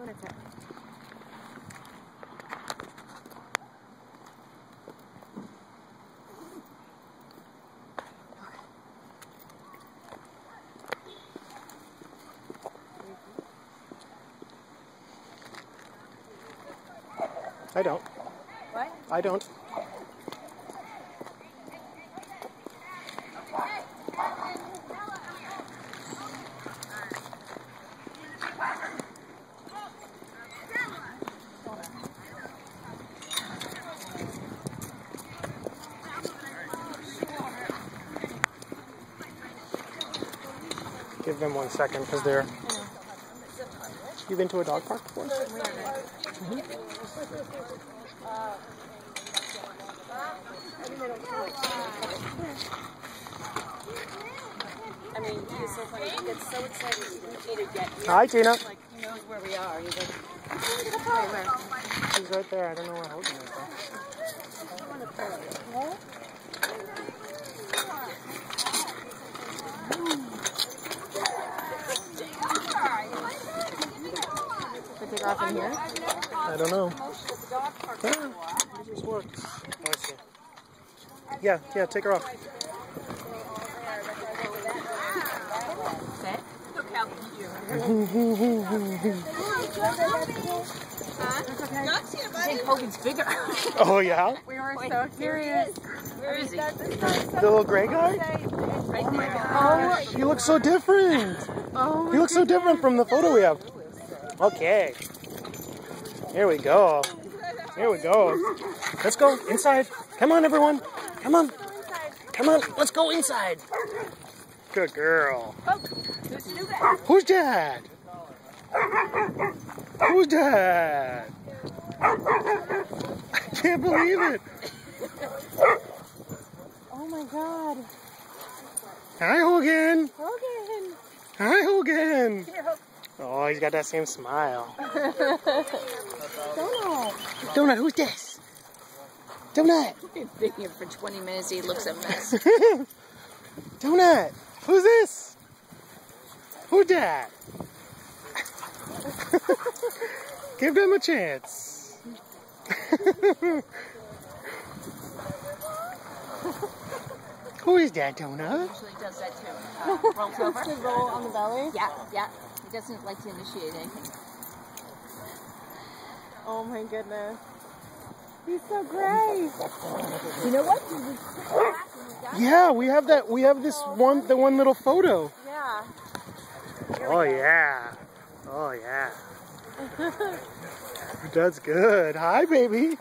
What is it? I don't. What? I don't. Give them 1 second because they're... You've been to a dog park before? Mm-hmm. I mean, he's so funny. He gets so excited to get here. Hi, Tina. Like, he knows where we are. He's like, She's right there. I don't know where Hogan is, though. Can I take her off in here? I don't know. Yeah, it just works. Oh, I see. Yeah, take her off. Okay. Look how cute. I think Hogan's bigger. Oh, yeah? We were so curious. Where is he? The little gray guy? Right there. Oh, he looks so different. Oh, He looks so different from the photo we have. Okay. Here we go. Here we go. Let's go inside. Come on, everyone. Come on. Come on. Let's go inside. Good girl. Who's Dad? Who's Dad? I can't believe it. Oh my God. Hi, Hogan. Hogan. Hi, Hogan. Here, Hogan. Oh, he's got that same smile. Donut. Donut, who's this? Donut. He's been here for 20 minutes. He looks a mess. Donut, who's this? Who's that? Give them a chance. Who is that, Donut? Usually does that too. Rolls over. To roll on the belly? Yeah. He doesn't like to initiate anything. Oh my goodness. He's so great. You know what? Yeah, we have that. We have this one, the one little photo. Yeah. Oh yeah. Oh yeah. That's good. Hi, baby.